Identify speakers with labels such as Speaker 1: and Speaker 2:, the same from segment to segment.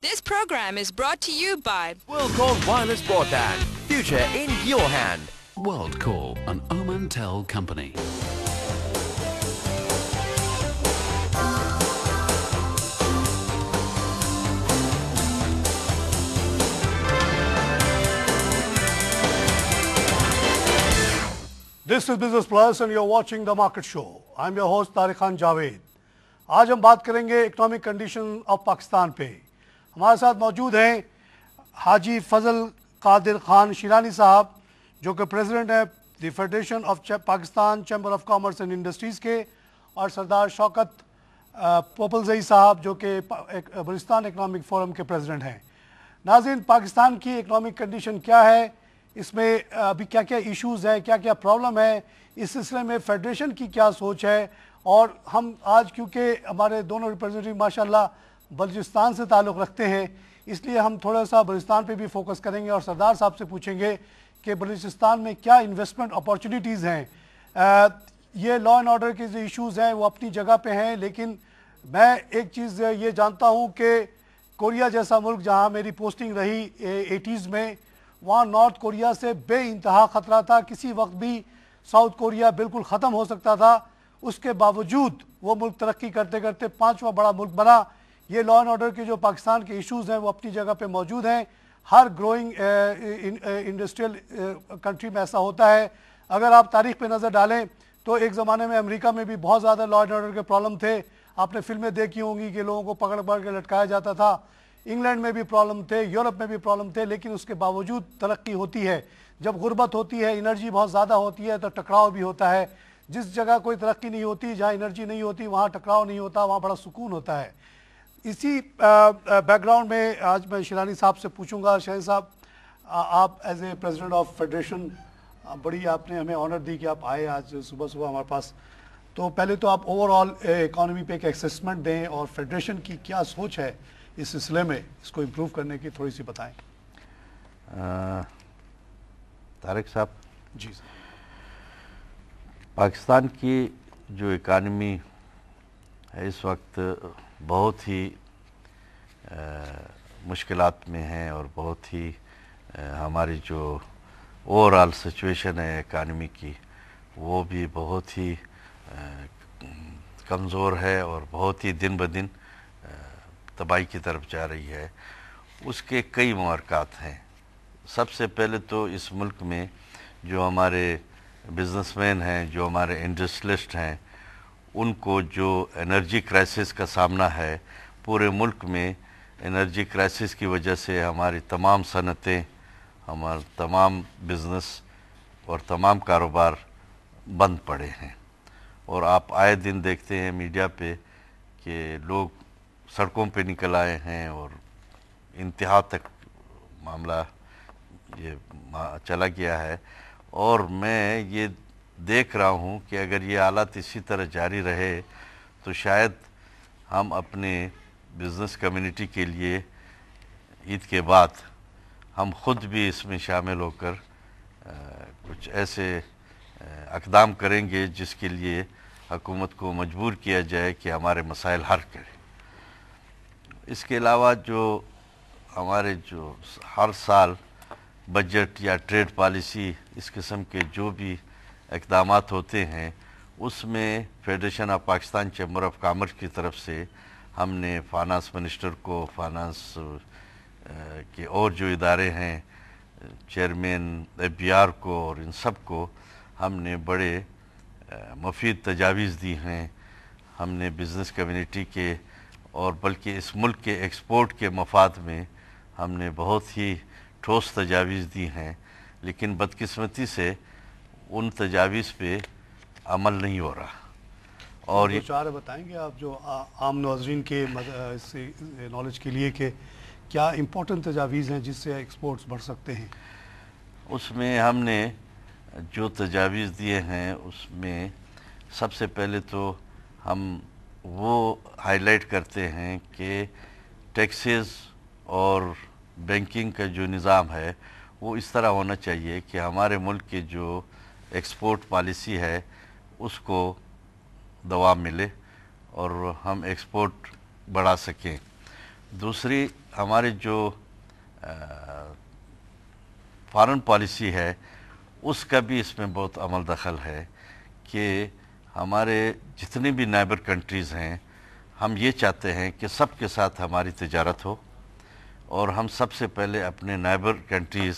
Speaker 1: This program is brought to you by
Speaker 2: WorldCall Wireless Broadband. Future in your hand.
Speaker 3: WorldCall, an Omantel company.
Speaker 4: This is Business Plus and you're watching The Market Show. I'm your host Tariq Khan Javed. आज हम बात करेंगे economic condition of Pakistan पे. हमारे साथ मौजूद हैं हाजी फजल कादिर खान शिरानी साहब जो कि प्रेसिडेंट हैं the federation of Pakistan chamber of commerce and industries के, और सरदार शौकत पोपलजई साहब जो कि बलूचिस्तान इकनॉमिक फोरम के प्रेसिडेंट हैं. नाज़रीन, पाकिस्तान की इकोनॉमिक कंडीशन क्या है, इसमें अभी क्या क्या इश्यूज़ हैं, क्या क्या प्रॉब्लम है, इस सिलसिले में फेडरेशन की क्या सोच है. और हम आज क्योंकि हमारे दोनों रिप्रेजेंटेटिव माशाल्लाह बलूचिस्तान से ताल्लुक़ रखते हैं, इसलिए हम थोड़ा सा बलूचिस्तान पे भी फोकस करेंगे और सरदार साहब से पूछेंगे कि बलूचिस्तान में क्या इन्वेस्टमेंट अपॉर्चुनिटीज़ हैं. ये लॉ एंड ऑर्डर के जो इश्यूज़ हैं वो अपनी जगह पे हैं, लेकिन मैं एक चीज़ ये जानता हूँ कि कोरिया जैसा मुल्क जहाँ मेरी पोस्टिंग रही 80s में, वहाँ नॉर्थ कोरिया से बेइंतहा ख़तरा था. किसी वक्त भी साउथ कोरिया बिल्कुल ख़त्म हो सकता था. उसके बावजूद वो मुल्क तरक्की करते करते 5वां बड़ा मुल्क बना. ये लॉ एंड ऑर्डर के जो पाकिस्तान के इश्यूज़ हैं वो अपनी जगह पे मौजूद हैं. हर ग्रोइंग इंडस्ट्रियल कंट्री में ऐसा होता है. अगर आप तारीख़ पे नज़र डालें तो एक ज़माने में अमेरिका में भी बहुत ज़्यादा लॉ एंड ऑर्डर के प्रॉब्लम थे. आपने फिल्में देखी होंगी कि लोगों को पकड़ पकड़ के लटकाया जाता था. इंग्लैंड में भी प्रॉब्लम थे, यूरोप में भी प्रॉब्लम थे, लेकिन उसके बावजूद तरक्की होती है. जब गुर्बत होती है, एनर्जी बहुत ज़्यादा होती है तो टकराव भी होता है. जिस जगह कोई तरक्की नहीं होती, जहाँ एनर्जी नहीं होती, वहाँ टकराव नहीं होता, वहाँ बड़ा सुकून होता है. इसी बैकग्राउंड में आज मैं शिरानी साहब से पूछूंगा. शाहिद साहब, आप as a president of federation, बड़ी आपने हमें ऑनर दी कि आप आए आज सुबह सुबह हमारे पास. तो पहले तो आप ओवरऑल इकॉनमी पे एक असेसमेंट दें और फेडरेशन की क्या सोच है इस सिलसिले में, इसको इम्प्रूव करने की थोड़ी सी बताएं.
Speaker 5: तारिक साहब
Speaker 4: जी सर.
Speaker 5: पाकिस्तान की जो इकानमी है इस वक्त बहुत ही मुश्किलात में है और बहुत ही हमारी जो ओवरऑल सिचुएशन है इकानमी की वो भी बहुत ही कमज़ोर है और बहुत ही दिन ब दिन तबाही की तरफ जा रही है. उसके कई मुहरकात हैं. सबसे पहले तो इस मुल्क में जो हमारे बिजनेसमैन हैं, जो हमारे इंडस्ट्रियलिस्ट हैं, उनको जो एनर्जी क्राइसिस का सामना है, पूरे मुल्क में एनर्जी क्राइसिस की वजह से हमारी तमाम सनतें, हमारे तमाम बिज़नेस और तमाम कारोबार बंद पड़े हैं. और आप आए दिन देखते हैं मीडिया पे कि लोग सड़कों पे निकल आए हैं और इंतहा तक मामला ये चला गया है. और मैं ये देख रहा हूँ कि अगर ये हालात इसी तरह जारी रहे तो शायद हम अपने बिज़नेस कम्युनिटी के लिए ईद के बाद हम ख़ुद भी इसमें शामिल होकर कुछ ऐसे अक़दाम करेंगे जिसके लिए हुकूमत को मजबूर किया जाए कि हमारे मसाइल हल करे. इसके अलावा जो हमारे जो हर साल बजट या ट्रेड पॉलिसी इस किस्म के जो भी इक़दामात होते हैं उसमें federation of Pakistan chamber of commerce की तरफ से हमने फाइनेंस मिनिस्टर को, फाइनेंस के और जो इदारे हैं, चेयरमैन FBR को और इन सब को हमने बड़े मुफीद तजावीज़ दी हैं. हमने बिज़नेस कम्युनिटी के और बल्कि इस मुल्क के एक्सपोर्ट के मफाद में हमने बहुत ही ठोस तजावीज़ दी हैं. लेकिन बदकिस्मती से उन तजावीज़ पे अमल नहीं हो रहा. और
Speaker 4: ये चार बताएंगे आप जो आम नाज़रीन के नॉलेज के लिए कि क्या इम्पोर्टेंट तजावीज़ हैं जिससे एक्सपोर्ट्स बढ़ सकते हैं.
Speaker 5: उसमें हमने जो तजावीज़ दिए हैं उसमें सबसे पहले तो हम वो हाईलाइट करते हैं कि टैक्सेस और बैंकिंग का जो निज़ाम है वो इस तरह होना चाहिए कि हमारे मुल्क की जो एक्सपोर्ट पॉलिसी है उसको दवा मिले और हम एक्सपोर्ट बढ़ा सकें. दूसरी हमारे जो फॉरेन पॉलिसी है उसका भी इसमें बहुत अमल दखल है कि हमारे जितने भी नाइबर कंट्रीज़ हैं हम ये चाहते हैं कि सब के साथ हमारी तिजारत हो और हम सबसे पहले अपने neighbour countries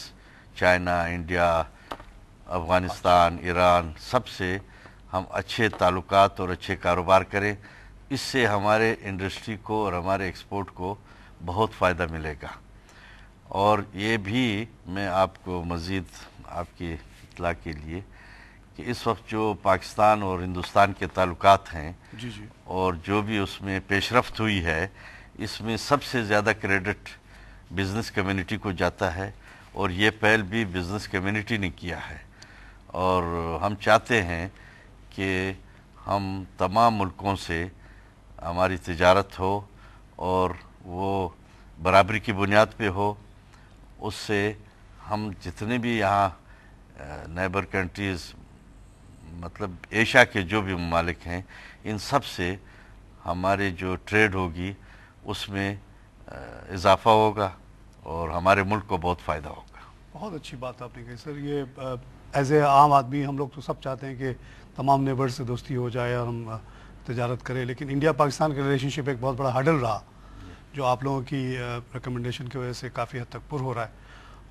Speaker 5: China, India, Afghanistan, Iran सबसे हम अच्छे ताल्लुकात और अच्छे कारोबार करें। इससे हमारे इंडस्ट्री को और हमारे एक्सपोर्ट को बहुत फ़ायदा मिलेगा। और ये भी मैं आपको मज़ीद आपकी इत्तला के लिए कि इस वक्त जो पाकिस्तान और हिंदुस्तान के ताल्लुकात हैं
Speaker 4: जी जी
Speaker 5: और जो भी उसमें पेशरफ्त हुई है, इसमें सबसे ज़्यादा क्रेडिट बिज़नेस कम्युनिटी को जाता है और ये पहल भी बिज़नेस कम्युनिटी ने किया है। और हम चाहते हैं कि हम तमाम मुल्कों से हमारी तिजारत हो और वो बराबरी की बुनियाद पे हो। उससे हम जितने भी यहाँ नेबर कंट्रीज़ मतलब एशिया के जो भी ममालिक हैं, इन सब से हमारे जो ट्रेड होगी उसमें इजाफ़ा होगा और हमारे मुल्क को बहुत फ़ायदा होगा।
Speaker 4: बहुत अच्छी बात आपने कही सर। ये एज ए आम आदमी हम लोग तो सब चाहते हैं कि तमाम नेबर से दोस्ती हो जाए और हम तजारत करें, लेकिन इंडिया पाकिस्तान का रिलेशनशिप एक बहुत बड़ा हर्डल रहा जो आप लोगों की रिकमेंडेशन की वजह से काफ़ी हद तक पुर हो रहा है।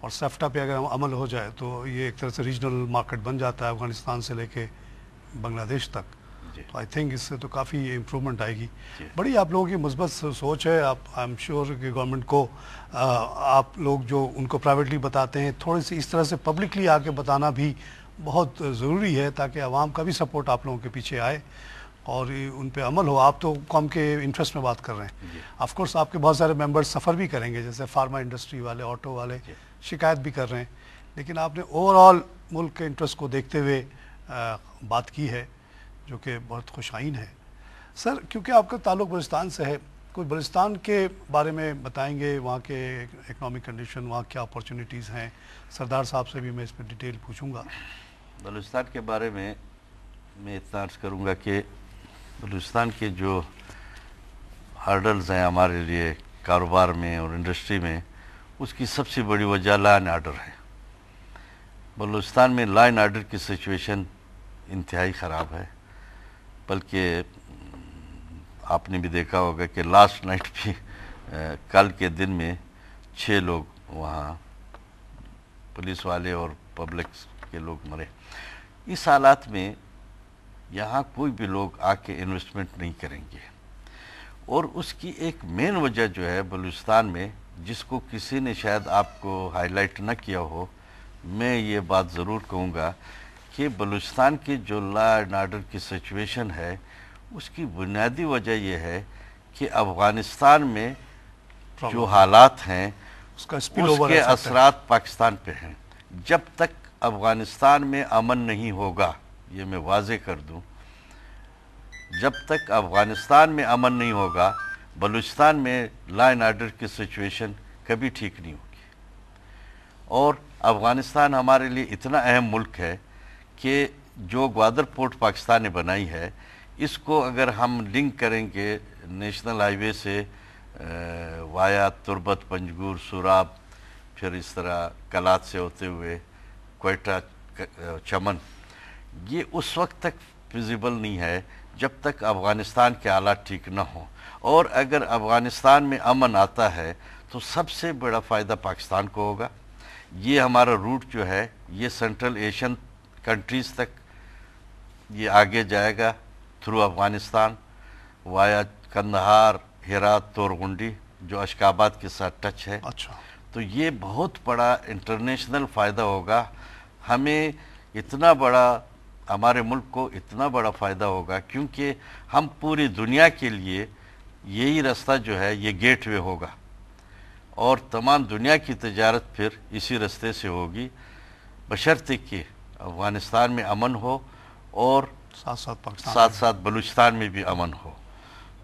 Speaker 4: और सेफ्टा पे अगर अमल हो जाए तो ये एक तरह से रीजनल मार्केट बन जाता है अफ़गानिस्तान से लेके बांग्लादेश तक। तो आई थिंक इससे तो काफ़ी इम्प्रूवमेंट आएगी। बड़ी आप लोगों की मुस्बत सोच है। आप आई एम श्योर कि गवर्नमेंट को आप लोग जो उनको प्राइवेटली बताते हैं थोड़ी सी इस तरह से पब्लिकली आके बताना भी बहुत ज़रूरी है ताकि आवाम का भी सपोर्ट आप लोगों के पीछे आए और उन पे अमल हो। आप तो कौम के इंटरेस्ट में बात कर रहे हैं। ऑफ कोर्स आपके बहुत सारे मेंबर्स सफ़र भी करेंगे, जैसे फार्मा इंडस्ट्री वाले, ऑटो वाले शिकायत भी कर रहे हैं, लेकिन आपने ओवरऑल मुल्क के इंटरेस्ट को देखते हुए बात की है जो कि बहुत खुशाइन है। सर, क्योंकि आपका ताल्लुक़ बलूचिस्तान से है, कुछ बलूचिस्तान के बारे में बताएंगे, वहाँ के इकनॉमिक कंडीशन, वहाँ क्या अपॉर्चुनिटीज़ हैं। सरदार साहब से भी मैं इस पर डिटेल पूछूंगा।
Speaker 5: बलूचिस्तान के बारे में मैं इतना अर्ज़ करूँगा कि बलूचिस्तान के जो हर्डल्स हैं हमारे लिए कारोबार में और इंडस्ट्री में, उसकी सबसे बड़ी वजह लॉ एंड आर्डर है। बलूचिस्तान में लॉ एंड आर्डर की सिचुएशन इंतहाई ख़राब है, बल्कि आपने भी देखा होगा कि लास्ट नाइट भी कल के दिन में 6 लोग वहाँ पुलिस वाले और पब्लिक के लोग मरे। इस हालात में यहाँ कोई भी लोग आके इन्वेस्टमेंट नहीं करेंगे। और उसकी एक मेन वजह जो है बलूचिस्तान में, जिसको किसी ने शायद आपको हाईलाइट न किया हो, मैं ये बात ज़रूर कहूँगा कि बलूचिस्तान की जो लॉ एंड आर्डर की सिचुएशन है उसकी बुनियादी वजह यह है कि अफ़गानिस्तान में जो हालात हैं उसके असरात पाकिस्तान पे हैं। जब तक अफ़गानिस्तान में अमन नहीं होगा, ये मैं वाज़े कर दूं, जब तक अफ़गानिस्तान में अमन नहीं होगा, बलूचिस्तान में लॉ एंड आर्डर की सिचुएशन कभी ठीक नहीं होगी। और अफ़गानिस्तान हमारे लिए इतना अहम मुल्क है कि जो ग्वादर पोर्ट पाकिस्तान ने बनाई है, इसको अगर हम लिंक करेंगे नेशनल हाईवे से वाया तुर्बत, पंजगुर, सुराब, फिर इस तरह कलात से होते हुए क्वेटा, चमन, ये उस वक्त तक फिजिबल नहीं है जब तक अफ़गानिस्तान के हालात ठीक ना हो। और अगर अफ़गानिस्तान में अमन आता है तो सबसे बड़ा फ़ायदा पाकिस्तान को होगा। ये हमारा रूट जो है ये सेंट्रल एशियन कंट्रीज़ तक ये आगे जाएगा थ्रू अफ़गानिस्तान, वाया कंदहार, हेरात, तोरगुंडी जो अशकाबाद के साथ टच है।
Speaker 4: अच्छा,
Speaker 5: तो ये बहुत बड़ा इंटरनेशनल फ़ायदा होगा। हमें इतना बड़ा, हमारे मुल्क को इतना बड़ा फ़ायदा होगा क्योंकि हम पूरी दुनिया के लिए यही रास्ता जो है ये गेट वे होगा और तमाम दुनिया की तजारत फिर इसी रास्ते से होगी, बशर्ते कि अफ़गानिस्तान में अमन हो और साथ साथ बलूचिस्तान में भी अमन हो।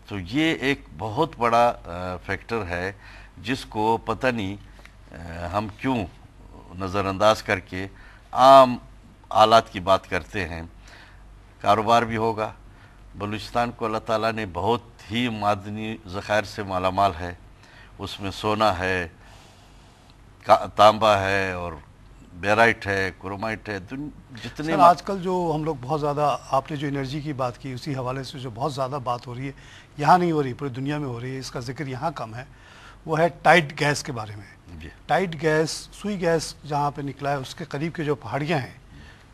Speaker 5: तो ये एक बहुत बड़ा फैक्टर है जिसको पता नहीं हम क्यों नज़रअंदाज करके आम हालात की बात करते हैं। कारोबार भी होगा। बलूचिस्तान को अल्लाह ताला ने बहुत ही मादनी ज़खायर से मालामाल है। اس میں سونا ہے، تانبا ہے اور بیرائٹ ہے، کرومائٹ ہے، جتنے
Speaker 4: سر آج کل جو ہم لوگ بہت زیادہ، آپ نے جو انرجی کی بات کی اسی حوالے سے جو بہت زیادہ بات ہو رہی ہے، یہاں نہیں ہو رہی پوری دنیا میں ہو رہی ہے، اس کا ذکر یہاں کم ہے، وہ ہے ٹائڈ گیس کے بارے میں۔
Speaker 5: جی
Speaker 4: ٹائڈ گیس، سوئی گیس جہاں پہ نکلا ہے اس کے قریب کے جو پہاڑیاں ہیں،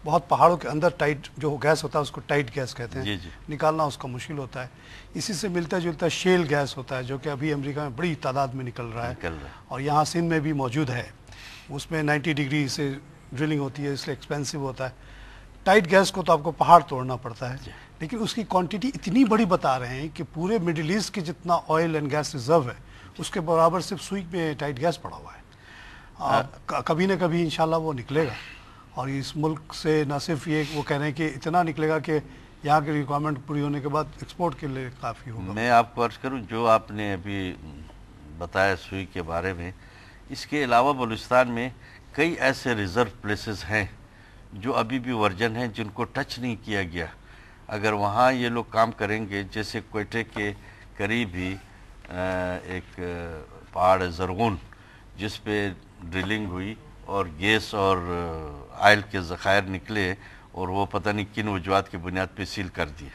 Speaker 4: بہت پہاڑوں کے اندر ٹائڈ جو گیس ہوتا ہے اس کو ٹائڈ گیس کہتے ہیں،
Speaker 5: جی جی
Speaker 4: نکالنا اس کا مشکل ہوتا ہے۔ اسی سے ملتا جلتا شیل گیس ہوتا ہے جو کہ ابھی امریکہ میں بڑی تعداد میں نکل رہا ہے، اور یہاں سندھ میں بھی موجود ہے، اس میں 90 ڈگری سے ڈرلنگ ہوتی ہے، اس لیے ایکسپینسو ہوتا ہے۔ ٹائٹ گیس کو تو آپ کو پہاڑ توڑنا پڑتا ہے، لیکن اس کی کوانٹٹی اتنی بڑی بتا رہے ہیں کہ پورے مڈل ایسٹ کی جتنا آئل اینڈ گیس ریزرو ہے اس کے برابر صرف سوئی میں ٹائٹ گیس پڑا ہوا ہے۔ کبھی نہ کبھی انشاءاللہ وہ نکلے گا، اور اس ملک سے نہ صرف یہ وہ کہہ رہے ہیں کہ اتنا نکلے گا کہ یہاں کی ریکوائرمنٹ پوری ہونے کے بعد ایکسپورٹ کے لیے کافی ہوگا۔
Speaker 5: میں آپ کو عرض کروں، جو آپ نے ابھی بتایا سوئی کے بارے میں، اس کے علاوہ بلوچستان میں کئی ایسے ریزرو پلیسز ہیں جو ابھی بھی ورجن ہیں، جن کو ٹچ نہیں کیا گیا۔ اگر وہاں یہ لوگ کام کریں گے، جیسے کوئٹے کے قریب ہی ایک پہاڑ ہے زرغون، جس پہ ڈرلنگ ہوئی اور گیس اور آئل کے ذخائر نکلے، اور وہ پتہ نہیں کن وجوہات کی بنیاد پہ سیل کر دیے۔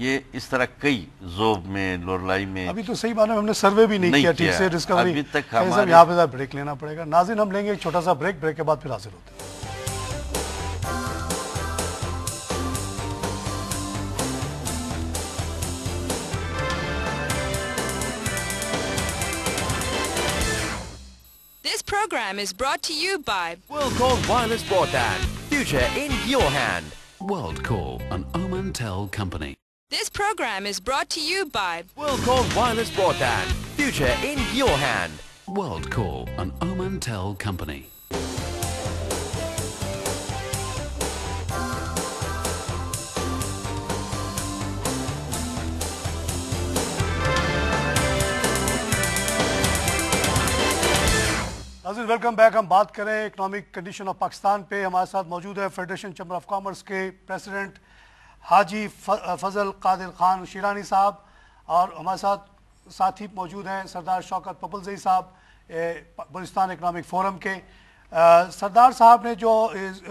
Speaker 5: یہ اس طرح کئی ذوب میں، لورلائی میں
Speaker 4: ابھی تو صحیح بات ہے، ہم نے سروے بھی نہیں کیا ٹھیک سے ڈسکوری،
Speaker 5: ابھی تک
Speaker 4: ہمارے یہاں پہ بریک لینا پڑے گا۔ ناظرین ہم لیں گے ایک چھوٹا سا بریک کے بعد پھر حاضر ہوتے ہیں۔
Speaker 1: This program is brought to you by
Speaker 2: WorldCall Wireless Broadband. Future in your hand.
Speaker 3: WorldCall, an Omantel company.
Speaker 1: This program is brought to you by
Speaker 2: WorldCall Wireless Broadband. Future in your hand.
Speaker 3: WorldCall, an Omantel company.
Speaker 4: ناظرین welcome back. ہم بات کریں economic condition of Pakistan پہ۔ ہمارے ساتھ موجود ہے federation chamber of commerce کے پریزیڈنٹ حاجی فضل قادر خان شیرانی صاحب، اور ہمارے ساتھ ساتھی موجود ہیں سردار شوکت پپلزئی صاحب بلوچستان اکنامک فورم کے۔ سردار صاحب نے جو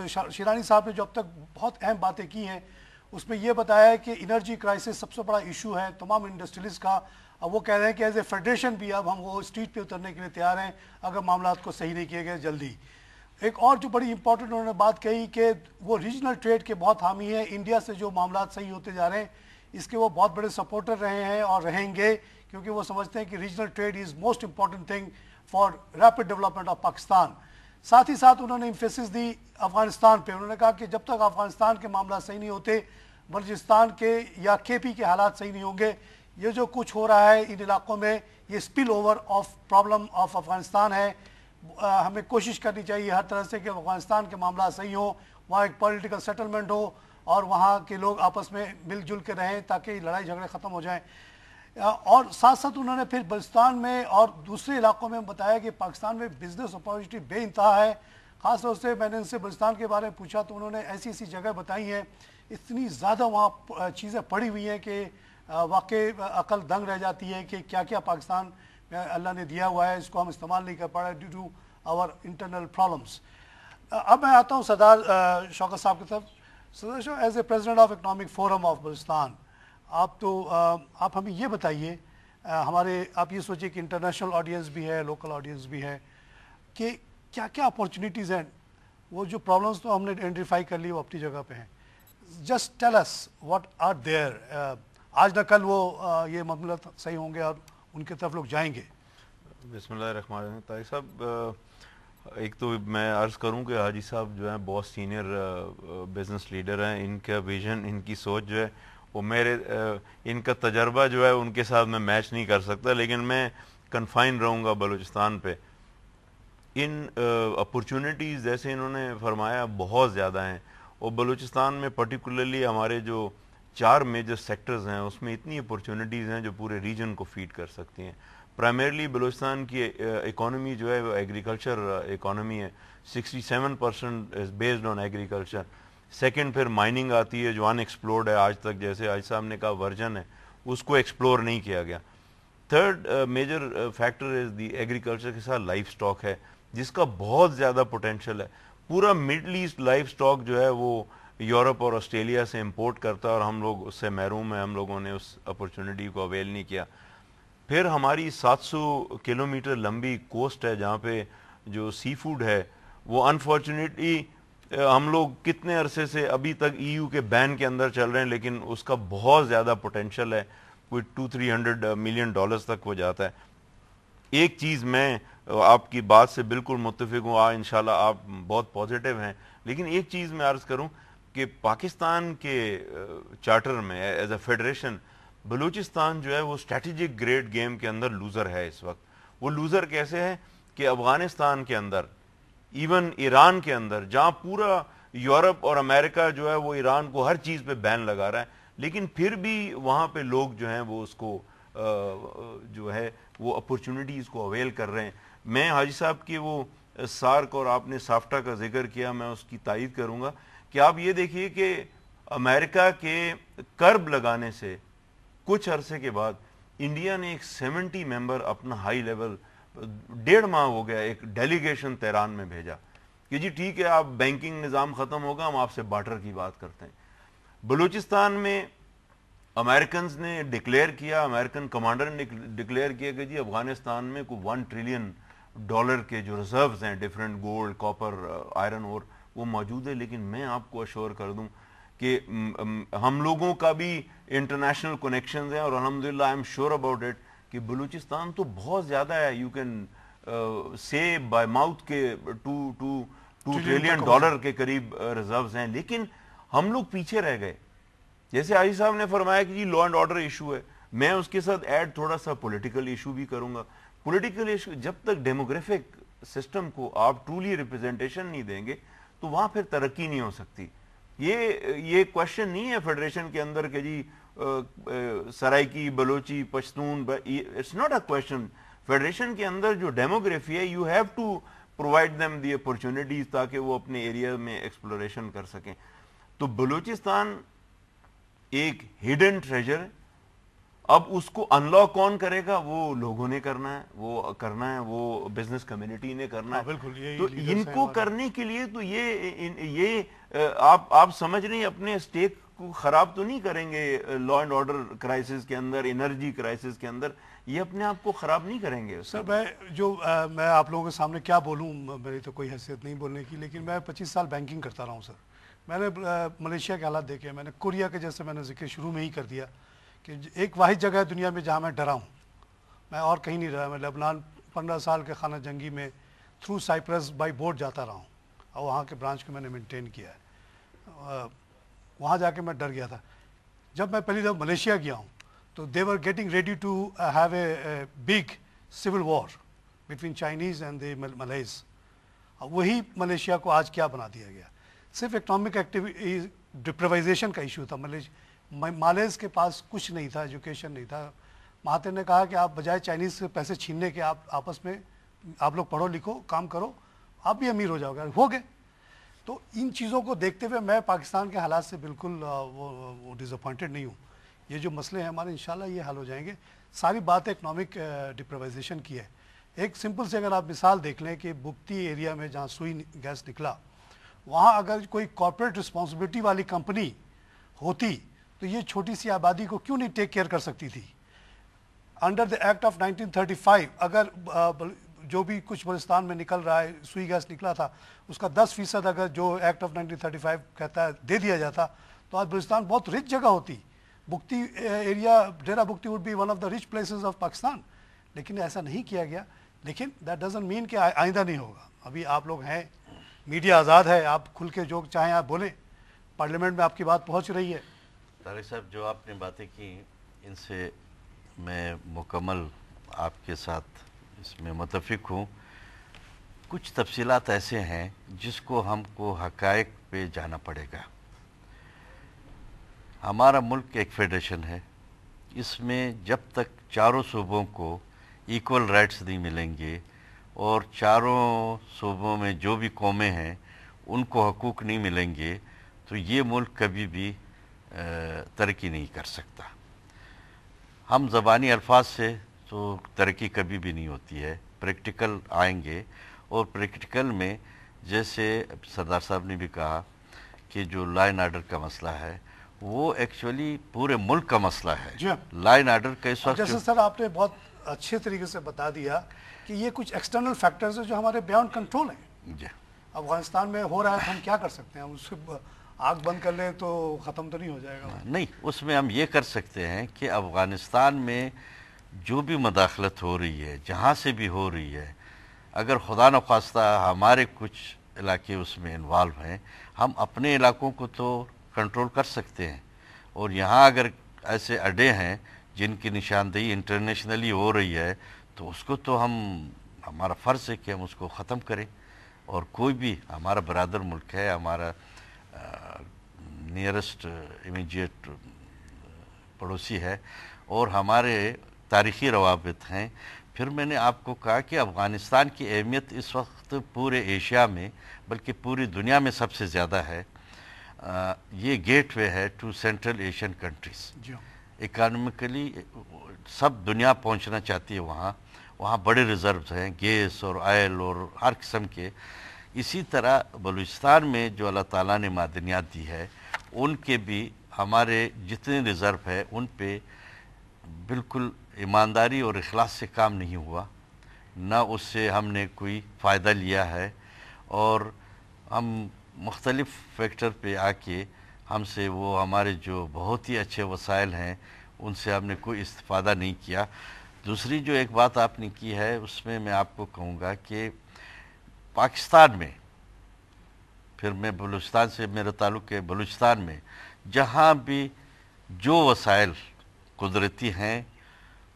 Speaker 4: شیرانی صاحب نے جو اب تک بہت اہم باتیں کی ہیں، اس میں یہ بتایا ہے کہ انرجی کرائسس سب سے بڑا ایشو ہے تمام انڈسٹریز کا۔ اب وہ کہہ رہے ہیں کہ ایز اے فیڈریشن بھی اب ہم وہ اسٹریٹ پہ اترنے کے لیے تیار ہیں اگر معاملات کو صحیح نہیں کیے گئے جلدی۔ ایک اور جو بڑی امپورٹنٹ انہوں نے بات کہی کہ وہ ریجنل ٹریڈ کے بہت حامی ہیں، انڈیا سے جو معاملات صحیح ہوتے جا رہے ہیں اس کے وہ بہت بڑے سپورٹر رہے ہیں اور رہیں گے، کیونکہ وہ سمجھتے ہیں کہ regional trait is most important thing for rapid development of Pakistan. ساتھ ہی ساتھ انہوں نے امفیسس دی افغانستان پہ۔ انہوں نے کہا کہ جب تک افغانستان کے معاملات صحیح نہیں ہوتے، بلوچستان کے یا کے پی کے حالات صحیح نہیں ہوں گے۔ یہ جو کچھ ہو رہا ہے ان علاقوں میں، یہ spill over of problem of Afghanistan ہے۔ ہمیں کوشش کرنی چاہیے ہر طرح سے کہ افغانستان کے معاملات صحیح ہوں، وہاں ایک پولیٹیکل سیٹلمنٹ ہو اور وہاں کے لوگ آپس میں مل جل کے رہیں تاکہ لڑائی جھگڑے ختم ہو جائیں۔ اور ساتھ ساتھ انہوں نے پھر بلوچستان میں اور دوسرے علاقوں میں بتایا کہ پاکستان میں بزنس اپارچونیٹی بے انتہا ہے۔ خاص طور سے میں نے ان سے بلوچستان کے بارے میں پوچھا تو انہوں نے ایسی ایسی جگہ بتائی ہیں، اتنی زیادہ وہاں چیزیں پڑی ہوئی ہیں کہ واقعی عقل دنگ رہ جاتی ہے کہ کیا کیا پاکستان میں اللہ نے دیا ہوا ہے، اس کو ہم استعمال نہیں کر پا رہے due to our internal problems. اب میں آتا ہوں سردار شوکت صاحب کی طرف۔ سردار صاحب، as a president of economic forum of Balochistan, آپ ہمیں یہ بتائیے، آپ یہ سوچیے کہ انٹرنیشنل آڈینس بھی ہے، لوکل آڈینس بھی ہے، کہ کیا کیا اپارچونیٹیز ہیں؟ وہ جو پرابلمس تو ہم نے آئیڈینٹیفائی کر لی وہ اپنی جگہ پہ ہیں، just tell us what are there. آج نہ کل وہ یہ معاملہ صحیح ہوں گے اور ان کی طرف لوگ جائیں گے۔
Speaker 6: بسم اللہ الرحمن الرحیم۔ طارق صاحب، ایک تو میں عرض کروں کہ حاجی صاحب جو ہیں بہت سینئر بزنس لیڈر ہیں، ان کا ویژن، ان کی سوچ جو ہے وہ ان کا تجربہ جو ہے ان کے ساتھ میں میچ نہیں کر سکتا، لیکن میں کنفائن رہوں گا بلوچستان پہ۔ ان اپرچونٹیز جیسے انہوں نے فرمایا بہت زیادہ ہیں، اور بلوچستان میں پرٹیکولرلی ہمارے جو 4 میجر سیکٹرز ہیں اس میں اتنی اپرچونٹیز ہیں جو پورے ریجن کو فیڈ کر سکتی ہیں۔ پرائمرلی بلوچستان کی اکانومی جو ہے وہ ایگریکلچر اکانومی ہے، 67% is based on agriculture. Second پھر مائننگ آتی ہے جو ان ایکسپلورڈ ہے آج تک، جیسے آج صاحب نے کہا ورجن ہے، اس کو ایکسپلور نہیں کیا گیا۔ Third major factor is the agriculture کے ساتھ لائف سٹاک ہے جس کا بہت زیادہ پوٹینشیل ہے. پورا مڈل ایسٹ لائف سٹاک جو ہے وہ یورپ اور آسٹریلیا سے امپورٹ کرتا ہے اور ہم لوگ اس سے محروم ہیں, ہم لوگوں نے اس اپرچونٹی کو اویل نہیں کیا. پھر ہماری 700 کلومیٹر لمبی کوسٹ ہے جہاں پہ جو سی فوڈ ہے وہ انفارچونیٹلی ہم لوگ کتنے عرصے سے ابھی تک ای یو کے بین کے اندر چل رہے ہیں, لیکن اس کا بہت زیادہ پوٹینشیل ہے, کوئی $200-300 ملین تک وہ جاتا ہے. ایک چیز میں آپ کی بات سے بالکل متفق ہوں, انشاءاللہ آپ بہت پازیٹیو ہیں, لیکن ایک چیز میں عرض کروں کہ پاکستان کے چارٹر میں ایز اے فیڈریشن بلوچستان جو ہے وہ اسٹریٹجک گریڈ گیم کے اندر لوزر ہے اس وقت. وہ لوزر کیسے ہے کہ افغانستان کے اندر, ایون ایران کے اندر, جہاں پورا یورپ اور امریکہ جو ہے وہ ایران کو ہر چیز پہ بین لگا رہا ہے, لیکن پھر بھی وہاں پہ لوگ جو ہیں وہ اس کو جو ہے وہ اپرچونٹیز کو اویل کر رہے ہیں. میں حاجی صاحب کی وہ سارک اور آپ نے سافٹا کا ذکر کیا, میں اس کی تائید کروں گا کہ آپ یہ دیکھیے کہ امریکہ کے کرب لگانے سے کچھ عرصے کے بعد انڈیا نے ایک 70 ممبر اپنا ہائی لیول 1.5 ماہ ہو گیا ایک ڈیلیگیشن تہران میں بھیجا کہ جی ٹھیک ہے آپ بینکنگ نظام ختم ہوگا, ہم آپ سے بارٹر کی بات کرتے ہیں. بلوچستان میں امریکنز نے ڈکلیئر کیا, امریکن کمانڈر نے ڈکلیئر کیا کہ جی افغانستان میں کوئی $1 ٹریلین کے جو ریزروز ہیں ڈفرینٹ گولڈ, کاپر, آئرن اور وہ موجود ہے. لیکن میں آپ کو اشور کر دوں کہ ہم لوگوں کا بھی انٹرنیشنل کنیکشنز ہیں اور الحمدللہ I am sure about it کہ بلوچستان تو بہت زیادہ ہے, you can say by mouth کے $2 ٹریلین کے قریب ریزروز ہیں, لیکن ہم لوگ پیچھے رہ گئے. جیسے عاجز صاحب نے فرمایا کہ جی لا اینڈ آرڈر ایشو ہے, میں اس کے ساتھ ایڈ تھوڑا سا پولیٹیکل ایشو بھی کروں گا. پولیٹیکل ایشو, جب تک ڈیموگرافک سسٹم کو آپ ٹرولی ریپرزینٹیشن نہیں دیں گے تو وہاں پھر ترقی نہیں ہو سکتی. یہ کوشچن نہیں ہے فیڈریشن کے اندر کہ جی Saraiki, Balochi, Pashtun, it's not a question. Federation کے اندر جو ڈیموگرافی ہے you have to provide them the opportunities تاکہ وہ اپنے ایریا میں ایکسپلوریشن کر سکیں. تو بلوچستان ایک ہڈن ٹریجر ہے. اب اس کو انلاک کون کرے گا؟ وہ لوگوں نے کرنا ہے, وہ بزنس کمیونٹی نے کرنا ہے. تو ان کو کرنے کے لیے تو یہ آپ سمجھ رہے ہیں اپنے اسٹیک کو خراب تو نہیں کریں گے لا اینڈ آرڈر کرائسس کے اندر, انرجی کرائسس کے اندر, یہ اپنے آپ کو خراب نہیں کریں گے.
Speaker 4: سر میں آپ لوگوں کے سامنے کیا بولوں, میری تو کوئی حیثیت نہیں بولنے کی, لیکن میں 25 سال بینکنگ کرتا رہا ہوں سر. میں نے ملیشیا کے حالات دیکھے, میں نے کوریا کے جیسے میں نے ذکر شروع میں ہی کر دیا کہ ایک واحد جگہ ہے دنیا میں جہاں میں ڈرا ہوں, میں اور کہیں نہیں رہا. میں لبنان 15 سال کے خانہ جنگی میں تھرو سائپرس بائی بوٹ جاتا رہا ہوں اور وہاں کے برانچ کو میں نے مینٹین کیا ہے. وہاں جا کے میں ڈر گیا تھا. جب میں پہلی دفعہ ملیشیا گیا ہوں تو they were getting ready to have a big civil war between Chinese and the Malays. وہی ملیشیا کو آج کیا بنا دیا گیا, صرف اکنامک ایکٹیویٹی ڈپریوائزیشن کا ایشو تھا. مالیز کے پاس کچھ نہیں تھا, ایجوکیشن نہیں تھا. مہاتر نے کہا کہ آپ بجائے چائنیز سے پیسے چھیننے کے آپ آپس میں آپ لوگ پڑھو لکھو کام کرو, آپ بھی امیر ہو جاؤ گے. ہو گئے. تو ان چیزوں کو دیکھتے ہوئے میں پاکستان کے حالات سے بالکل وہ ڈس اپوائنٹڈ نہیں ہوں. یہ جو مسئلے ہیں ہمارے انشاءاللہ یہ حل ہو جائیں گے. ساری بات اکنامک ڈپریوائزیشن کی ہے. ایک سمپل سے اگر آپ مثال دیکھ لیں کہ بگٹی ایریا میں جہاں سوئی گیس نکلا, وہاں اگر کوئی کارپوریٹ رسپانسبلٹی والی کمپنی ہوتی تو یہ چھوٹی سی آبادی کو کیوں نہیں ٹیک کیئر کر سکتی تھی. انڈر دا ایکٹ آف 1935 اگر جو بھی کچھ بلوچستان میں نکل رہا ہے, سوئی گیس نکلا تھا, اس کا 10% اگر جو ایکٹ آف 1935 کہتا ہے دے دیا جاتا تو آج بلوچستان بہت رچ جگہ ہوتی. Bugti area, Dera Bugti would be one of the rich places of Pakistan. لیکن ایسا نہیں کیا گیا. لیکن دیٹ ڈزنٹ مین کہ آئندہ نہیں ہوگا. ابھی آپ لوگ ہیں, میڈیا آزاد ہے, آپ کھل کے جو چاہیں آپ بولیں, پارلیمنٹ میں آپ کی بات پہنچ رہی ہے.
Speaker 5: طارق صاحب جو آپ نے باتیں کی ان سے میں مکمل آپ کے ساتھ اس میں متفق ہوں. کچھ تفصیلات ایسے ہیں جس کو ہم کو حقائق پہ جانا پڑے گا. ہمارا ملک ایک فیڈریشن ہے, اس میں جب تک چاروں صوبوں کو ایکول رائٹس نہیں ملیں گے اور چاروں صوبوں میں جو بھی قومیں ہیں ان کو حقوق نہیں ملیں گے تو یہ ملک کبھی بھی ترقی نہیں کر سکتا. ہم زبانی الفاظ سے تو ترقی کبھی بھی نہیں ہوتی ہے. پریکٹیکل آئیں گے اور پریکٹیکل میں جیسے سردار صاحب نے بھی کہا کہ جو لا اینڈ آرڈر کا مسئلہ ہے وہ ایکچولی پورے ملک کا مسئلہ ہے.
Speaker 4: جی ہاں.
Speaker 5: لا اینڈ آرڈر کا اس وقت
Speaker 4: جیسے سر آپ نے بہت اچھے طریقے سے بتا دیا کہ یہ کچھ ایکسٹرنل فیکٹرز ہیں جو ہمارے بیانڈ کنٹرول ہیں.
Speaker 5: جی
Speaker 4: افغانستان میں ہو رہا ہے تو ہم کیا کر سکتے ہیں؟ ہم اس سے آگ بند کر لیں تو ختم تو نہیں ہو جائے گا؟
Speaker 5: نہیں، اس میں ہم یہ کر سکتے ہیں کہ افغانستان میں جو بھی مداخلت ہو رہی ہے جہاں سے بھی ہو رہی ہے، اگر خدا نخواستہ ہمارے کچھ علاقے اس میں انوالو ہیں، ہم اپنے علاقوں کو تو کنٹرول کر سکتے ہیں. اور یہاں اگر ایسے اڈے ہیں جن کی نشاندہی انٹرنیشنلی ہو رہی ہے تو اس کو تو ہمارا فرض ہے کہ ہم اس کو ختم کریں. اور کوئی بھی ہمارا برادر ملک ہے، ہمارا نیئرسٹ امیجیٹ پڑوسی ہے اور ہمارے تاریخی روابط ہیں. پھر میں نے آپ کو کہا کہ افغانستان کی اہمیت اس وقت پورے ایشیا میں بلکہ پوری دنیا میں سب سے زیادہ ہے. یہ گیٹ وے ہے ٹو سینٹرل ایشین کنٹریز. اکانومکلی سب دنیا پہنچنا چاہتی ہے وہاں بڑے ریزروز ہیں، گیس اور آئل اور ہر قسم کے. اسی طرح بلوچستان میں جو اللہ تعالیٰ نے معدنیات دی ہے ان کے بھی ہمارے جتنے ریزرو ہے ان پہ بالکل ایمانداری اور اخلاص سے کام نہیں ہوا، نہ اس سے ہم نے کوئی فائدہ لیا ہے. اور ہم مختلف فیکٹر پہ آ کے ہم سے وہ ہمارے جو بہت ہی اچھے وسائل ہیں ان سے ہم نے کوئی استفادہ نہیں کیا. دوسری جو ایک بات آپ نے کی ہے اس میں آپ کو کہوں گا کہ پاکستان میں، پھر میں بلوچستان سے میرا تعلق ہے، بلوچستان میں جہاں بھی جو وسائل قدرتی ہیں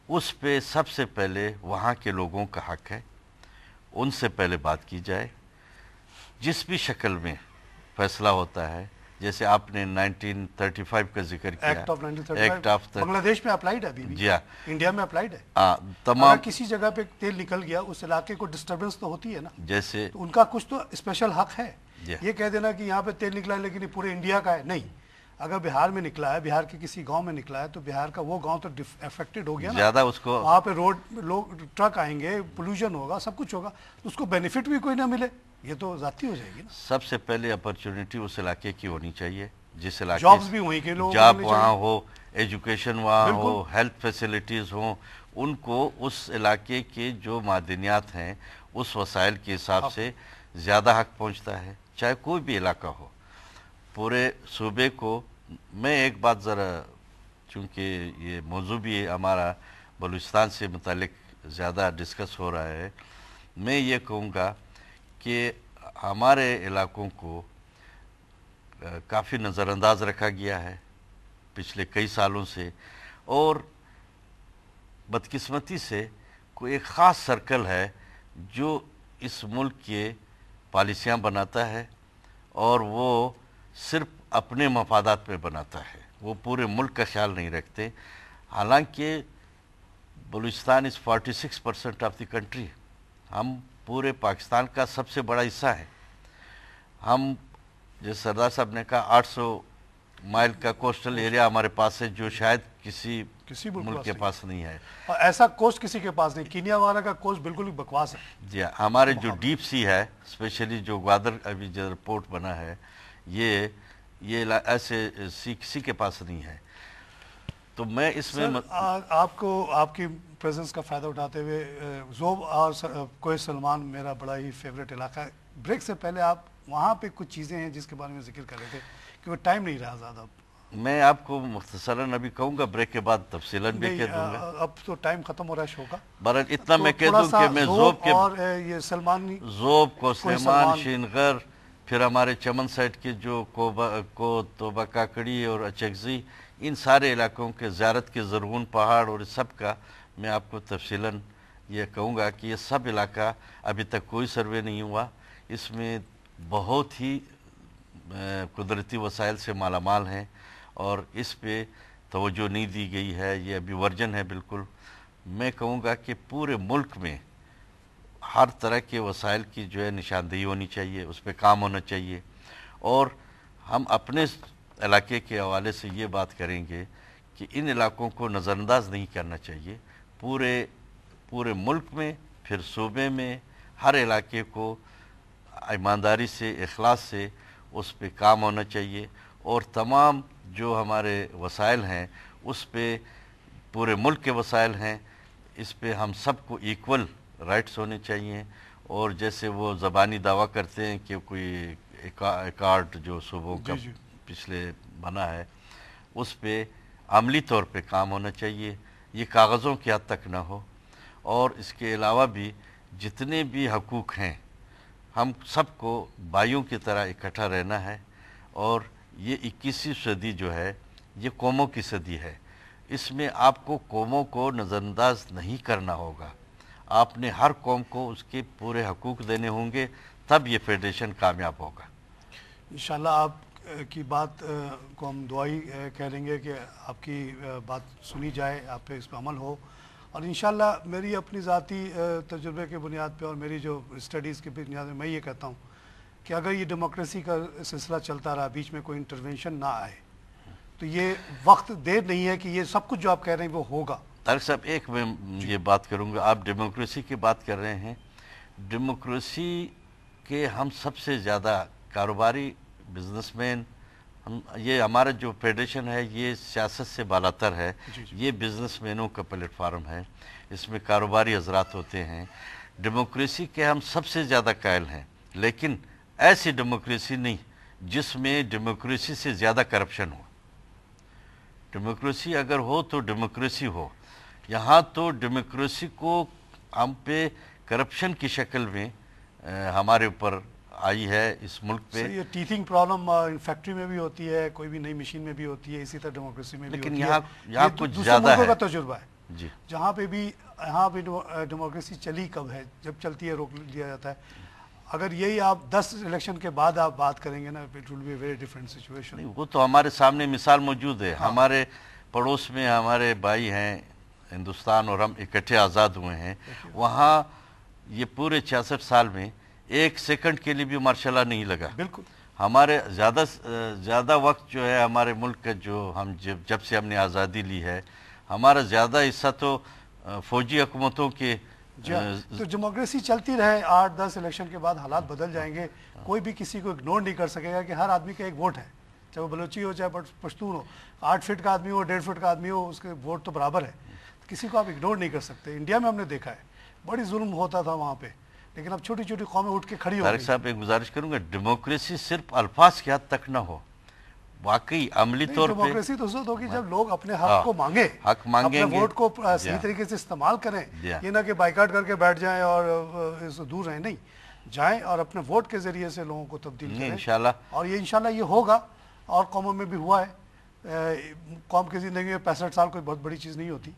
Speaker 5: اس پہ سب سے پہلے وہاں کے لوگوں کا حق ہے، ان سے پہلے بات کی جائے. جس بھی شکل میں فیصلہ ہوتا ہے، جیسے آپ نے 1935 کا ذکر کیا،
Speaker 4: ایکٹ آف 1935 بنگلہ دیش میں اپلائیڈ ہے ابھی بھی،
Speaker 5: جی ہاں،
Speaker 4: انڈیا میں اپلائیڈ ہے.
Speaker 5: تمام
Speaker 4: اگر کسی جگہ پہ تیل نکل گیا اس علاقے کو ڈسٹربنس تو ہوتی ہے نا،
Speaker 5: جیسے
Speaker 4: تو ان کا کچھ تو اسپیشل حق ہے.
Speaker 5: جی
Speaker 4: یہ کہہ دینا کہ یہاں پہ تیل نکلا ہے لیکن یہ پورے انڈیا کا ہے، نہیں. اگر بہار میں نکلا ہے، بہار کے کسی گاؤں میں نکلا ہے تو بہار کا وہ گاؤں تو افیکٹڈ ہو گیا نا.
Speaker 5: زیادہ اس کو
Speaker 4: وہاں پہ لوگ ٹرک آئیں گے، پولوشن ہوگا، سب کچھ ہوگا، اس کو بینیفٹ بھی کوئی نہ ملے، یہ تو ذاتی ہو جائے گی نا.
Speaker 5: سب سے پہلے اپرچونٹی اس علاقے کی ہونی چاہیے، جس علاقے
Speaker 4: جابز بھی وہیں کے لوگ
Speaker 5: جاب وہاں ہو، ایجوکیشن وہاں ہو، ہیلتھ فیسلٹیز ہوں، ان کو اس علاقے کے جو معدنیات ہیں اس وسائل کے حساب سے زیادہ حق پہنچتا ہے، چاہے کوئی بھی علاقہ ہو. پورے صوبے کو میں ایک بات ذرا، چونکہ یہ موضوع بھی ہمارا بلوچستان سے متعلق زیادہ ڈسکس ہو رہا ہے، میں یہ کہوں گا کہ ہمارے علاقوں کو کافی نظر انداز رکھا گیا ہے پچھلے کئی سالوں سے. اور بدقسمتی سے کوئی ایک خاص سرکل ہے جو اس ملک کے پالیسیاں بناتا ہے اور وہ صرف اپنے مفادات پہ بناتا ہے، وہ پورے ملک کا خیال نہیں رکھتے. حالانکہ بلوچستان اس 46% آف دی کنٹری، ہم پورے پاکستان کا سب سے بڑا حصہ ہے. ہم جیسے سردار صاحب نے کہا 800 مائل کا کوسٹل ایریا ہمارے پاس ہے جو شاید کسی ملک کے پاس نہیں ہے.
Speaker 4: اور ایسا کوسٹ کسی کے پاس نہیں. کینیا وغیرہ کا کوسٹ بالکل بھی بکواس ہے.
Speaker 5: جی ہمارے جو ڈیپ سی ہے، اسپیشلی جو گوادر ابھی جو رپورٹ بنا ہے، یہ ایسے کسی کے پاس نہیں ہے. تو میں اس میں
Speaker 4: آپ کو آپ کی پریزنس کا فائدہ اٹھاتے ہوئے زوب اور کوہ سلمان میرا بڑا ہی فیوریٹ علاقہ ہے. بریک سے پہلے آپ وہاں پہ کچھ چیزیں ہیں جس کے بارے میں ذکر کر رہے تھے کہ وہ ٹائم نہیں رہا زیادہ.
Speaker 5: میں آپ کو مختصراً ابھی کہوں گا، بریک کے بعد تفصیلاً بھی کہہ دوں گا.
Speaker 4: اب تو ٹائم ختم ہو رہا ہے شو کا.
Speaker 5: بہرحال اتنا میں کہہ دوں کہ میں زوب کے
Speaker 4: اور یہ سلمانی،
Speaker 5: زوب کو سلیمان، شینغر، پھر ہمارے چمن سائٹ کے جو کو توبہ کاکڑی اور اچکزی، ان سارے علاقوں کے زیارت کے زرغون پہاڑ اور سب کا میں آپ کو تفصیلاً یہ کہوں گا کہ یہ سب علاقہ ابھی تک کوئی سروے نہیں ہوا. اس میں بہت ہی قدرتی وسائل سے مالا مال ہیں اور اس پہ توجہ نہیں دی گئی ہے. یہ ابھی ورجن ہے بالکل. میں کہوں گا کہ پورے ملک میں ہر طرح کے وسائل کی جو ہے نشاندہی ہونی چاہیے، اس پہ کام ہونا چاہیے. اور ہم اپنے علاقے کے حوالے سے یہ بات کریں گے کہ ان علاقوں کو نظر انداز نہیں کرنا چاہیے. पूरे मुल्क में, फिर सूबे में, हर इलाके को ईमानदारी से, इखलास से उस पे काम होना चाहिए और तमाम जो हमारे वसाइल हैं उस पे, पूरे मुल्क के वसाइल हैं, इस पे हम सबको इक्वल राइट्स होने चाहिए। और जैसे वो ज़बानी दावा करते हैं कि कोई कार्ड जो सूबों का पिछले बना है उस पे अमली तौर पे काम होना चाहिए, ये कागज़ों की हद तक ना हो। और इसके अलावा भी जितने भी हकूक़ हैं हम सबको भाइयों की तरह इकट्ठा रहना है। और ये 21वीं सदी जो है ये कौमों की सदी है, इसमें आपको कौमों को नज़रअंदाज नहीं करना होगा, आपने हर कौम को उसके पूरे हकूक़ देने होंगे, तब ये फेडरेशन कामयाब होगा।
Speaker 4: इंशाल्लाह आप की बात को हम दुआई कह लेंगे कि आपकी बात सुनी जाए, आप पे इस पर अमल हो। और इंशाल्लाह मेरी अपनी ज़ाती तजुर्बे के बुनियाद पे और मेरी जो स्टडीज़ के बुनियाद में मैं ये कहता हूँ कि अगर ये डेमोक्रेसी का सिलसिला चलता रहा, बीच में कोई इंटरवेंशन ना आए, तो ये वक्त देर नहीं है कि ये सब कुछ जो आप कह रहे हैं वो होगा।
Speaker 5: तारिक साहब, एक मैं ये बात करूँगा, आप डेमोक्रेसी की बात कर रहे हैं, डेमोक्रेसी के हम सबसे ज़्यादा कारोबारी बिजनेसमैन, हम ये हमारा जो फेडरेशन है ये सियासत से बालातर है, ये बिजनेसमैनों का प्लेटफार्म है, इसमें कारोबारी हजरात होते हैं। डेमोक्रेसी के हम सबसे ज़्यादा कायल हैं, लेकिन ऐसी डेमोक्रेसी नहीं जिसमें डेमोक्रेसी से ज़्यादा करप्शन हो। डेमोक्रेसी अगर हो तो डेमोक्रेसी हो, यहाँ तो डेमोक्रेसी को हम पे करप्शन की शक्ल में हमारे ऊपर आई है इस मुल्क पे।
Speaker 4: ये टीथिंग प्रॉब्लम फैक्ट्री में भी होती है, कोई भी नई मशीन में भी होती है, इसी तरह डेमोक्रेसी में भी होती है।
Speaker 5: लेकिन यहाँ कुछ ज़्यादा है,
Speaker 4: का तजुर्बा है
Speaker 5: जी।
Speaker 4: जहाँ पे भी यहाँ पे डेमोक्रेसी चली कब है, जब चलती है रोक लिया जाता है। अगर यही आप 10 इलेक्शन के बाद आप बात करेंगे ना, it will be very different situation.
Speaker 5: वो तो हमारे सामने मिसाल मौजूद है। हाँ। हमारे पड़ोस में हमारे भाई हैं हिंदुस्तान और हम इकट्ठे आज़ाद हुए हैं, वहाँ ये पूरे 66 साल में एक सेकंड के लिए भी मार्शल नहीं लगा।
Speaker 4: बिल्कुल
Speaker 5: हमारे ज़्यादा वक्त जो है हमारे मुल्क का, जो हम जब से हमने आज़ादी ली है, हमारा ज़्यादा हिस्सा तो फौजी हुकूमतों के।
Speaker 4: तो डेमोक्रेसी चलती रहे, 8-10 इलेक्शन के बाद हालात बदल जाएंगे। कोई भी किसी को इग्नोर नहीं कर सकेगा कि हर आदमी का एक वोट है, चाहे वो बलोची हो चाहे पश्तून हो, 8 फीट का आदमी हो 1.5 फीट का आदमी हो, उसके वोट तो बराबर है। किसी को आप इग्नोर नहीं कर सकते। इंडिया में हमने देखा है बड़ी जुल्म होता था वहाँ पे, लेकिन अब छोटी छोटी कौमें उठ के खड़ी हो गई।
Speaker 5: तारिक साहब, एक गुजारिश करूँगा, डेमोक्रेसी सिर्फ अल्फाज की हद तक ना हो, वाकई अमली तौर पे
Speaker 4: डेमोक्रेसी तो उसको होगी जब लोग अपने हक को मांगे,
Speaker 5: हक मांगेंगे,
Speaker 4: अपने वोट को सही तरीके से इस्तेमाल करें। ये ना कि बाइकाट करके बैठ जाएं और इससे दूर रहें, नहीं, जाएं और अपने वोट के जरिए से लोगों को तब्दील करें इंशाल्लाह। और ये इंशाल्लाह ये होगा, और कौमों में भी हुआ है। कौम की ज़िंदगी में 65 साल कोई बहुत बड़ी चीज़ नहीं होती।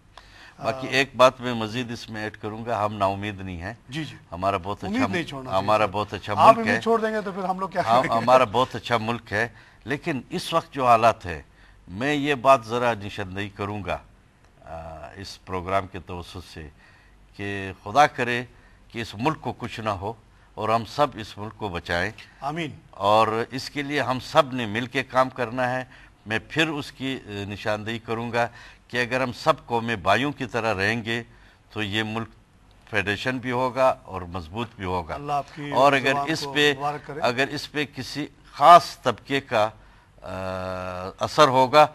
Speaker 5: बाकी एक बात मैं मजीद इसमें ऐड करूंगा, हम नाउमीद नहीं है।
Speaker 4: जी जी,
Speaker 5: हमारा बहुत अच्छा,
Speaker 4: हमारा
Speaker 5: बहुत अच्छा
Speaker 4: मुल्क
Speaker 5: है।
Speaker 4: आप छोड़ देंगे तो फिर हम लोग क्या करेंगे?
Speaker 5: हमारा बहुत अच्छा मुल्क है, लेकिन इस वक्त जो हालात है, मैं ये बात ज़रा निशानदेही करूंगा इस प्रोग्राम के तवज्जुह से कि खुदा करे कि इस मुल्क को कुछ ना हो और हम सब इस मुल्क को बचाएं,
Speaker 4: आमीन।
Speaker 5: और इसके लिए हम सब ने मिल के काम करना है। मैं फिर उसकी निशानदेही करूंगा कि अगर हम सब कौमें भाइयों की तरह रहेंगे तो ये मुल्क फेडरेशन भी होगा और मजबूत भी होगा। और अगर इस पे किसी ख़ास तबके का असर होगा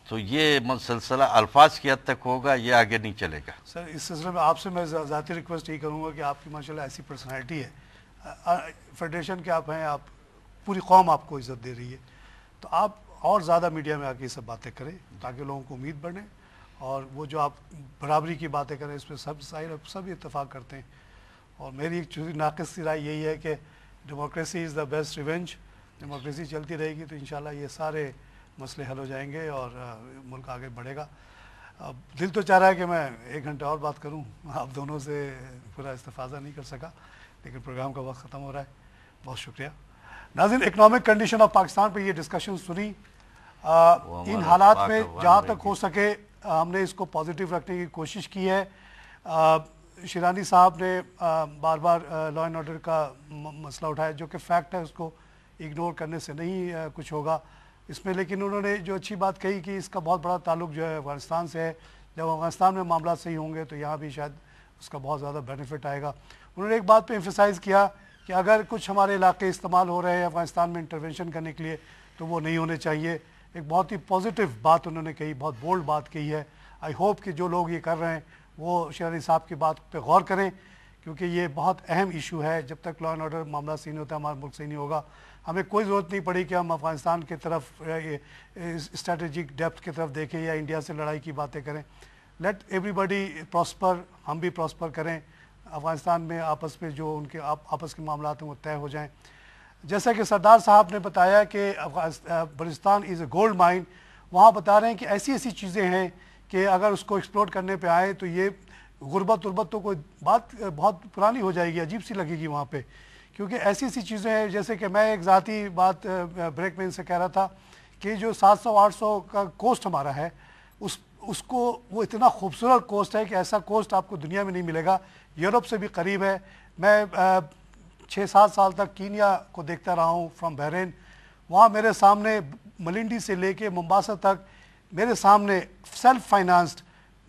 Speaker 5: तो ये सिलसिला अल्फाज की हद तक होगा, ये आगे नहीं चलेगा।
Speaker 4: सर, इस सिलसिले में आपसे मैं ज़ाती रिक्वेस्ट यही करूँगा कि आपकी माशाल्लाह ऐसी पर्सनैलिटी है, फेडरेशन के आप हैं, आप पूरी कौम आपको इज़्ज़त दे रही है, तो आप और ज़्यादा मीडिया में आके ये सब बातें करें ताकि लोगों को उम्मीद बढ़े। और वो जो आप बराबरी की बातें करें, इस पर सब इत्तेफाक करते हैं। और मेरी एक छोटी नाक़िस राय यही है कि democracy is the best revenge. Democracy चलती रहेगी तो इंशाल्लाह ये सारे मसले हल हो जाएंगे और मुल्क आगे बढ़ेगा। अब दिल तो चाह रहा है कि मैं 1 घंटा और बात करूं, आप दोनों से पूरा इस्तेफ़ाज़ा नहीं कर सका, लेकिन प्रोग्राम का वक्त ख़त्म हो रहा है। बहुत शुक्रिया नाज़रीन। इकनॉमिक कंडीशन ऑफ पाकिस्तान पे ये डिस्कशन सुनी। इन हालात में जहाँ तक हो सके हमने इसको पॉजिटिव रखने की कोशिश की है। शिरानी साहब ने बार बार लॉ एंड ऑर्डर का मसला उठाया, जो कि फैक्ट है, उसको इग्नोर करने से नहीं कुछ होगा इसमें। लेकिन उन्होंने जो अच्छी बात कही कि इसका बहुत बड़ा ताल्लुक जो है अफगानिस्तान से है, जब अफगानिस्तान में मामला सही होंगे तो यहाँ भी शायद उसका बहुत ज़्यादा बेनिफिट आएगा। उन्होंने एक बात पे एम्फसाइज़ किया कि अगर कुछ हमारे इलाके इस्तेमाल हो रहे हैं अफगानिस्तान में इंटरवेंशन करने के लिए तो वो नहीं होने चाहिए। एक बहुत ही पॉजिटिव बात उन्होंने कही, बहुत बोल्ड बात कही है। आई होप कि जो लोग ये कर रहे हैं वो शेर अली साहब की बात पे गौर करें, क्योंकि ये बहुत अहम इशू है। जब तक लॉ एंड ऑर्डर मामला सही नहीं होता हमारा मुल्क सही नहीं होगा। हमें कोई ज़रूरत नहीं पड़ी कि हम अफगानिस्तान की तरफ स्ट्रेटेजिक डेप्थ की तरफ देखें या इंडिया से लड़ाई की बातें करें। लेट एवरीबडी प्रॉस्पर, हम भी प्रॉस्पर करें, अफगानिस्तान में आपस में जो उनके आपस के मामला हैं वो तय हो जाएं। जैसा कि सरदार साहब ने बताया कि Balochistan is a gold mine, वहाँ बता रहे हैं कि ऐसी ऐसी चीज़ें हैं कि अगर उसको एक्सप्लोर करने पे आए तो ये गुर्बत उर्बत तो कोई बात बहुत पुरानी हो जाएगी, अजीब सी लगेगी वहाँ पे, क्योंकि ऐसी ऐसी चीज़ें हैं। जैसे कि मैं एक ज़ाती बात ब्रेक में इनसे कह रहा था कि जो 700-800 का कोस्ट हमारा है उसको वो इतना खूबसूरत कोस्ट है कि ऐसा कोस्ट आपको दुनिया में नहीं मिलेगा। यूरोप से भी करीब है। मैं 6-7 साल तक कीनिया को देखता रहा हूँ फ्रॉम बहरीन। वहाँ मेरे सामने मलिंडी से लेके मुंबासा तक मेरे सामने सेल्फ फाइनेंस्ड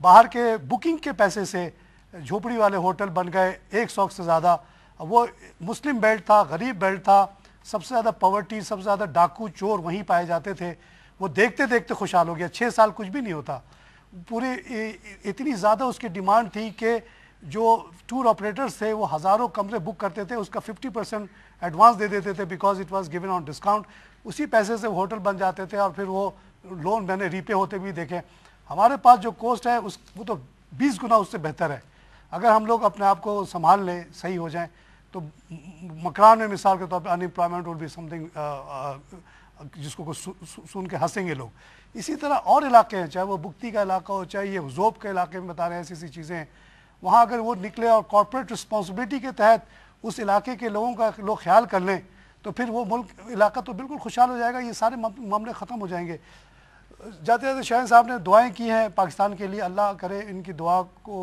Speaker 4: बाहर के बुकिंग के पैसे से झोपड़ी वाले होटल बन गए 100 से ज़्यादा। वो मुस्लिम बेल्ट था, गरीब बेल्ट था, सबसे ज़्यादा पॉवर्टी, सबसे ज़्यादा डाकू चोर वहीं पाए जाते थे। वो देखते देखते खुशहाल हो गया। 6 साल कुछ भी नहीं होता। पूरी इतनी ज़्यादा उसकी डिमांड थी कि जो टूर ऑपरेटर्स थे वो हज़ारों कमरे बुक करते थे, उसका 50% एडवांस दे देते थे because it was given on discount. उसी पैसे से होटल बन जाते थे और फिर वो लोन मैंने रीपे होते भी देखे। हमारे पास जो कोस्ट है वो तो 20 गुना उससे बेहतर है। अगर हम लोग अपने आप को संभाल लें, सही हो जाएं, तो मकरान में मिसाल के तौर पर अनएम्प्लॉयमेंट विल बी समथिंग जिसको सुन के हंसेंगे लोग। इसी तरह और इलाके हैं, चाहे वो बुक्ती का इलाका हो, चाहे ये जोब के इलाके में बता रहे हैं, ऐसी ऐसी चीज़ें हैं। वहाँ अगर वो निकले और कॉर्पोरेट रिस्पॉन्सिबिलिटी के तहत उस इलाके के लोगों का लोग ख्याल कर लें तो फिर वो मुल्क इलाका तो बिल्कुल खुशहाल हो जाएगा। ये सारे मामले ख़त्म हो जाएंगे। जाते जाते शाहीन साहब ने दुआएं की हैं पाकिस्तान के लिए। अल्लाह करे इनकी दुआ को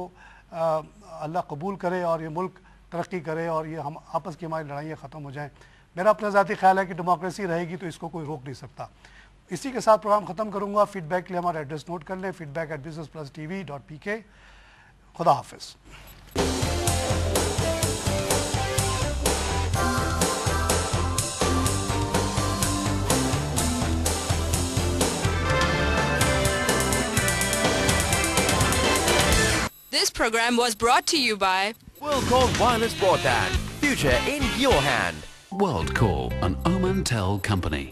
Speaker 4: अल्लाह कबूल करे और ये मुल्क तरक्की करे और ये हम आपस की हमारी लड़ाइयाँ ख़त्म हो जाएं। मेरा अपना ज़ाती ख्याल है कि डेमोक्रेसी रहेगी तो इसको कोई रोक नहीं सकता। इसी के साथ प्रोग्राम ख़त्म करूँगा। फीडबैक के लिए हमारा एड्रेस नोट कर लें, feedback@business+tv.pk। खुदा हाफिज़।
Speaker 1: This program was brought to you by
Speaker 2: WorldCall Wireless Broadband. Future in your hand.
Speaker 3: WorldCall, an Omantel company.